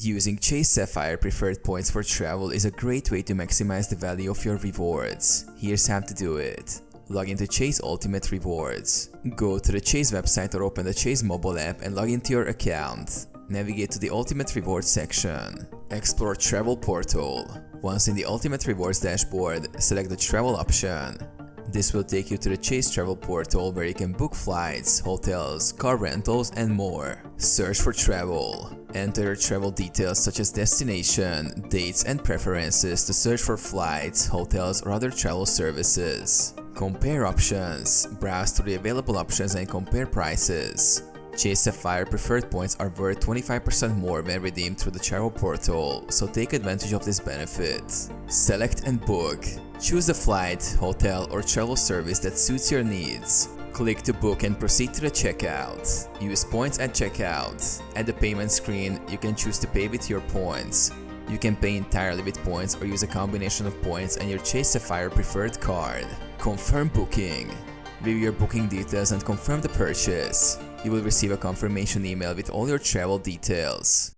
Using Chase Sapphire preferred points for travel is a great way to maximize the value of your rewards. Here's how to do it. Log into Chase Ultimate Rewards. Go to the Chase website or open the Chase mobile app and log into your account. Navigate to the Ultimate Rewards section. Explore Travel Portal. Once in the Ultimate Rewards dashboard, select the Travel option. This will take you to the Chase Travel Portal where you can book flights, hotels, car rentals, and more. Search for travel. Enter your travel details such as destination, dates, and preferences to search for flights, hotels, or other travel services. Compare options. Browse through the available options and compare prices. Chase Sapphire preferred points are worth 25% more when redeemed through the travel portal, so take advantage of this benefit. Select and book. Choose the flight, hotel, or travel service that suits your needs. Click to book and proceed to the checkout. Use points at checkout. At the payment screen, you can choose to pay with your points. You can pay entirely with points or use a combination of points and your Chase Sapphire preferred card. Confirm booking. View your booking details and confirm the purchase. You will receive a confirmation email with all your travel details.